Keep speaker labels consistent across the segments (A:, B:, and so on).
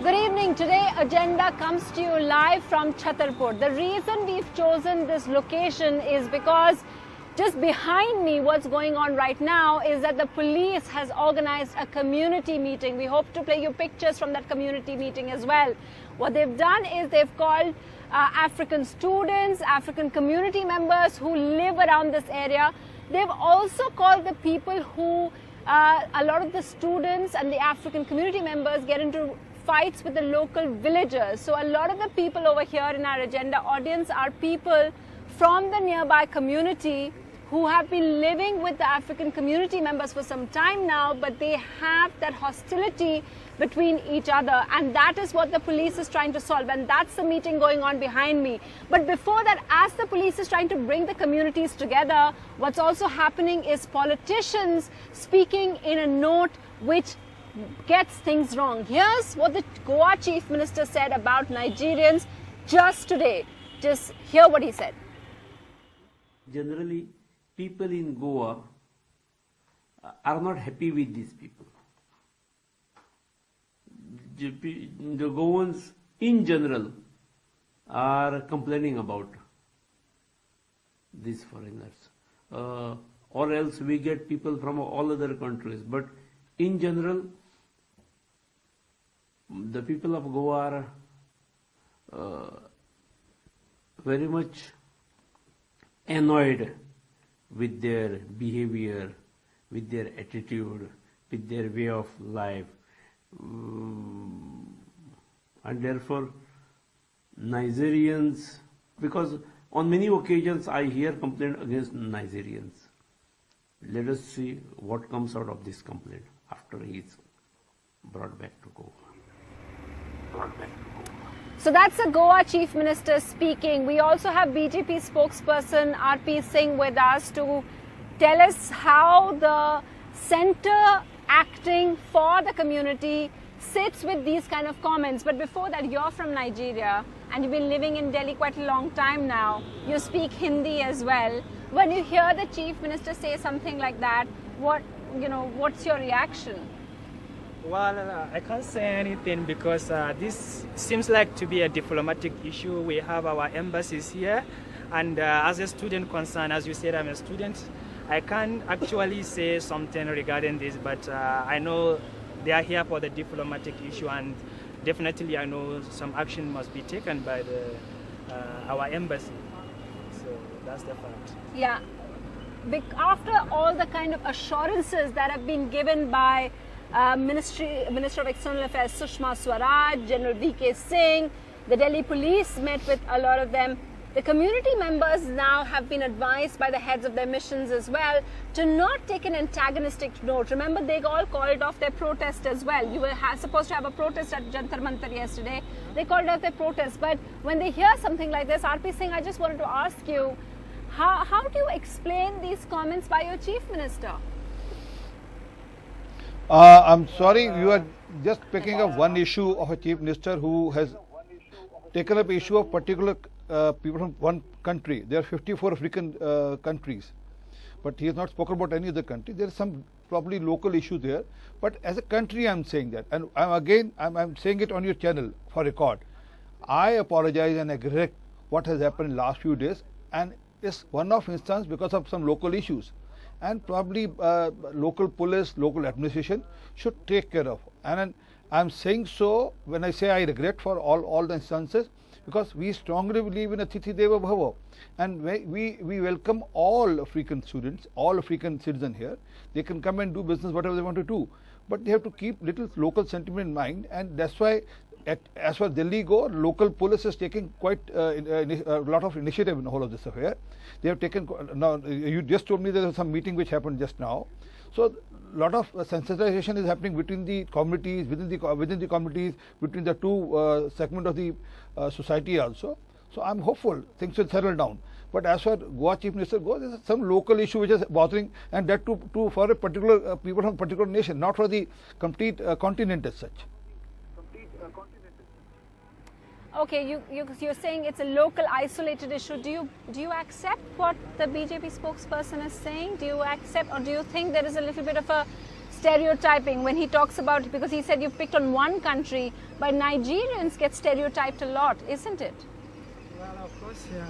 A: Good evening. Today, Agenda comes to you live from Chhatarpur. The reason we've chosen this location is because just behind me, what's going on right now is that the police has organized a community meeting. We hope to play you pictures from that community meeting as well. What they've done is they've called African students, African community members who live around this area. They've also called the people who, a lot of the students and the African community members get into fights with the local villagers. So a lot of the people over here in our Agenda audience are people from the nearby community who have been living with the African community members for some time now, but they have that hostility between each other, and that is what the police is trying to solve, and that's the meeting going on behind me. But before that, as the police is trying to bring the communities together, what's also happening is politicians speaking in a note which gets things wrong. Here's what the Goa Chief Minister said about Nigerians just today. Just hear what he said.
B: Generally, people in Goa are not happy with these people. The Goans in general are complaining about these foreigners. Or else we get people from all other countries. But in general, the people of Goa are very much annoyed with their behavior, with their attitude, with their way of life. And therefore, Nigerians, because on many occasions I hear complaint against Nigerians. Let us see what comes out of this complaint after he is brought back to Goa.
A: So that's the Goa Chief Minister speaking. We also have BJP spokesperson RP Singh with us to tell us how the centre acting for the community sits with these kind of comments. But before that, you're from Nigeria and you've been living in Delhi quite a long time now. You speak Hindi as well. When you hear the Chief Minister say something like that, what's your reaction?
C: Well, I can't say anything because this seems like to be a diplomatic issue. We have our embassies here, and as a student concerned, as you said, I'm a student. I can't actually say something regarding this, but I know they are here for the diplomatic issue, and definitely I know some action must be taken by our embassy. So that's the fact.
A: Yeah. After all the kind of assurances that have been given by Minister of External Affairs Sushma Swaraj, General V.K. Singh, the Delhi police met with a lot of them. The community members now have been advised by the heads of their missions as well to not take an antagonistic note. Remember, they all called off their protest as well. You were supposed to have a protest at Jantar Mantar yesterday. They called off their protest. But when they hear something like this, RP Singh, I just wanted to ask you, how do you explain these comments by your Chief Minister?
D: I'm sorry, you are just picking up one issue of a Chief Minister who has taken up issue of particular people from one country. There are 54 African countries, but he has not spoken about any other country. There is some probably local issue there, but as a country I'm saying that, and I'm saying it on your channel for record. I apologize and regret what has happened in last few days, and it's one of instance because of some local issues. And probably local police, local administration should take care of. And I'm saying so when I say I regret for all the instances, because we strongly believe in Atithi Deva Bhava, and we welcome all African students, all African citizens here. They can come and do business whatever they want to do, but they have to keep little local sentiment in mind, and that's why as far as Delhi go, local police is taking quite a lot of initiative in the whole of this affair. They have taken, now you just told me there was some meeting which happened just now. So a lot of sensitization is happening between the communities, within the communities, between the two segment of the society also. So I'm hopeful things will settle down. But as far as Goa Chief Minister goes, there is some local issue which is bothering, and that too for a particular people from a particular nation, not for the complete continent as such.
A: Okay, you're saying it's a local isolated issue. Do you accept what the BJP spokesperson is saying? Do you accept, or do you think there is a little bit of a stereotyping when he talks about, because he said you picked on one country, but Nigerians get stereotyped a lot, isn't it?
C: Well, of course, yeah.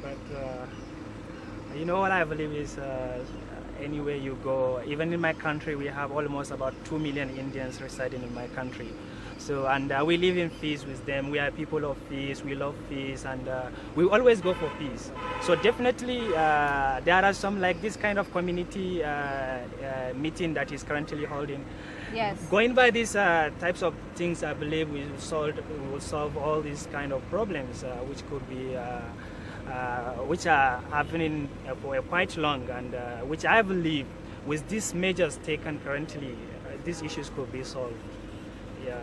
C: But you know what I believe is anywhere you go, even in my country, we have almost about 2 million Indians residing in my country. So, and we live in peace with them. We are people of peace. We love peace, and we always go for peace. So definitely, there are some like this kind of community meeting that is currently holding.
A: Yes.
C: Going by these types of things, I believe we will solve all these kind of problems, which could be, which are happening for quite long, and which I believe, with these measures taken currently, these issues could be solved. Yeah.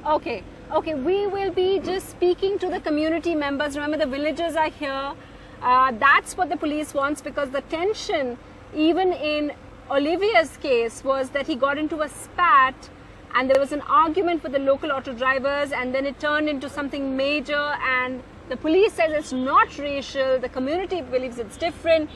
A: Okay, we will be just speaking to the community members. Remember, the villagers are here. That's what the police wants, because the tension, even in Olivier's case, was that he got into a spat and there was an argument with the local auto drivers, and then it turned into something major, and the police says it's not racial, the community believes it's different.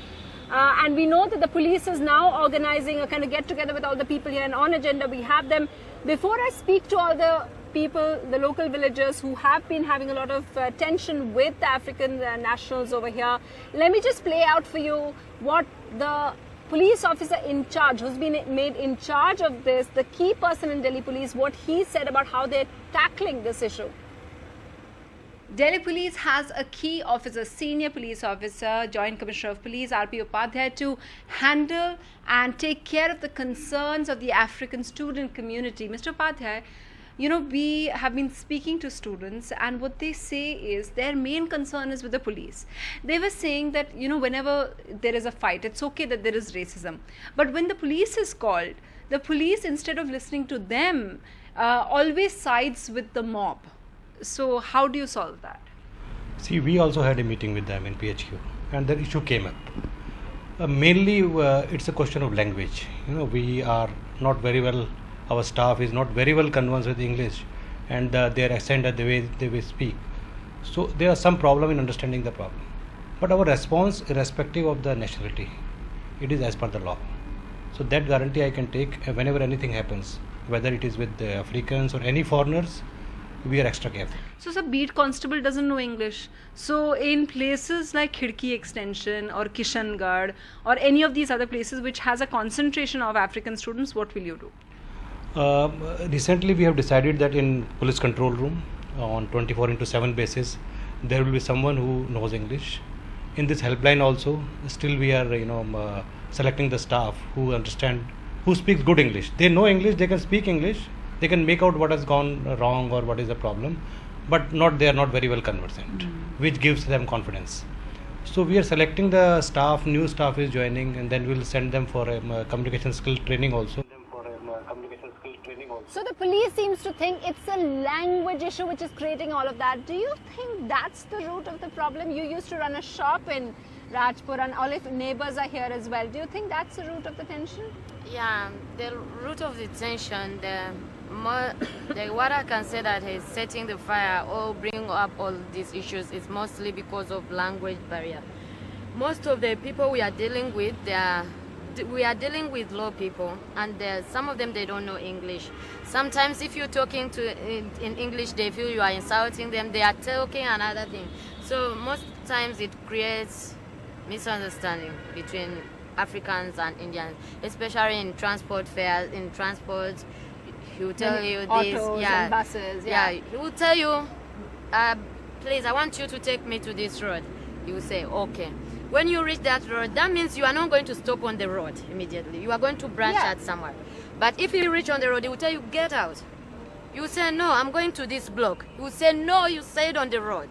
A: And we know that the police is now organizing a kind of get together with all the people here, and on agenda we have them. Before I speak to all the people, the local villagers who have been having a lot of tension with the African nationals over here, let me just play out for you what the police officer in charge, who's been made in charge of this, the key person in Delhi Police, what he said about how they're tackling this issue. Delhi Police has a key officer, senior police officer, Joint Commissioner of Police, R.P. Upadhyay, to handle and take care of the concerns of the African student community. Mr. Upadhyay, you know, we have been speaking to students, and what they say is their main concern is with the police. They were saying that, you know, whenever there is a fight, it's okay that there is racism. But when the police is called, the police, instead of listening to them, always sides with the mob. So how do you solve that?
E: See, we also had a meeting with them in PHQ, and the issue came up. Mainly, it's a question of language. You know, we are not very well, our staff is not very well conversant with English, and their accent and the way they speak. So there are some problem in understanding the problem. But our response, irrespective of the nationality, it is as per the law. So that guarantee I can take whenever anything happens, whether it is with the Africans or any foreigners. We are extra careful.
A: So, sir, beat constable doesn't know English. So, in places like Khidki Extension or Kishangarh or any of these other places which has a concentration of African students, what will you do?
E: Recently, we have decided that in police control room, on 24/7 basis, there will be someone who knows English. In this helpline also, still we are, selecting the staff who understand, who speaks good English. They know English, they can speak English. They can make out what has gone wrong or what is the problem, but they are not very well conversant, which gives them confidence. So we are selecting the staff, new staff is joining, and then we'll send them for a communication skill training also.
A: So the police seems to think it's a language issue which is creating all of that. Do you think that's the root of the problem? You used to run a shop in Rajpur, and all of neighbors are here as well. Do you think that's the root of the tension?
F: Yeah, the root of the tension, what I can say that is setting the fire or bringing up all these issues is mostly because of language barrier. Most of the people we are dealing with, we are dealing with low people, and some of them, they don't know English. Sometimes if you're talking in English, they feel you are insulting them. They are talking another thing. So most times it creates misunderstanding between Africans and Indians, especially in transport fares, in transport. He will tell you this,
A: autos and buses,
F: he will tell you, please, I want you to take me to this road. You will say, okay. When you reach that road, that means you are not going to stop on the road immediately. You are going to branch out somewhere. But if you reach on the road, he will tell you, get out. You will say, no, I'm going to this block. You will say, no, you said on the road.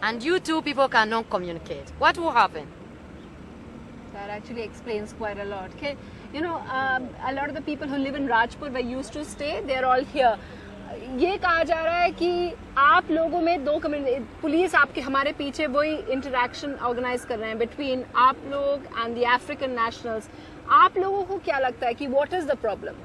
F: And you two people cannot communicate. What will happen?
A: That actually explains quite a lot. Okay, you know, a lot of the people who live in Rajpur, where used to stay, they're all here. ये कहा जा रहा है कि आप लोगों में दो कम्युनिटी, पुलिस आपके हमारे पीछे वही इंटरैक्शन ऑर्गेनाइज कर रहे हैं बिटवीन आप लोग एंड द अफ्रीकन नेशनल्स. आप लोगों को क्या लगता है कि व्हाट इज द प्रॉब्लम?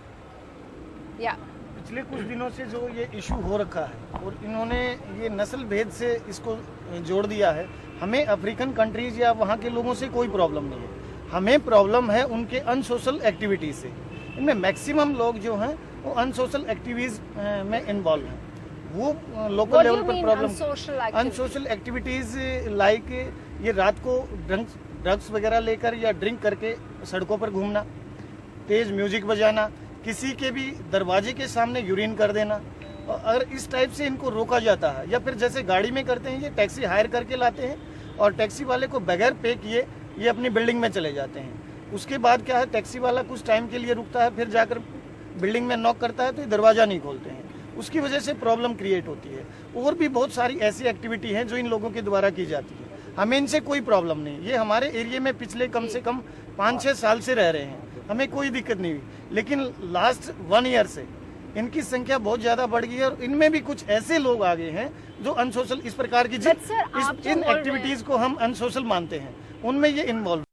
A: या
G: पिछले कुछ दिनों से जो ये इशू हो रखा है और इन्होंने ये नस्ल भेद से इसको जोड़ दिया है. हमें अफ्रीकन कंट्रीज या वहाँ के लोगों से कोई प्रॉब्लम नहीं है. हमें प्रॉब्लम है उनके अनसोशल एक्टिविटी से. इनमें मैक्सिमम लोग जो हैं वो अनसोशल एक्टिविटीज में इन्वॉल्व हैं। वो लोकल लेवल पर प्रॉब्लम, अनसोशल एक्टिविटीज लाइक ये रात को ड्रग्स वगैरह लेकर या ड्रिंक करके सड़कों पर घूमना, तेज म्यूजिक बजाना, किसी के भी दरवाजे के सामने यूरिन कर देना। अगर इस टाइप से इनको रोका जाता है, या फिर जैसे गाड़ी में करते हैं, ये टैक्सी हायर करके लाते हैं और टैक्सी वाले को बगैर पे किए ये अपनी बिल्डिंग में चले जाते हैं। उसके बाद क्या है, टैक्सी वाला कुछ टाइम के लिए रुकता है, फिर जाकर बिल्डिंग में नॉक करता है तो ये दरवाजा नहीं खोलते हैं। उसकी वजह से प्रॉब्लम क्रिएट होती है। और भी बहुत सारी ऐसी एक्टिविटी हैं जो इन लोगों के द्वारा की जाती है। हमें इनसे कोई प्रॉब्लम नहीं, ये हमारे एरिया में पिछले कम से कम 5-6 साल से रह रहे हैं, हमें कोई दिक्कत नहीं हुई। लेकिन लास्ट 1 ईयर से इनकी संख्या बहुत ज्यादा बढ़ गई है और इनमें भी कुछ ऐसे लोग आ गए हैं जो अनसोशल, इस प्रकार की इन एक्टिविटीज को हम अनसोशल मानते हैं, उनमें ये इन्वॉल्व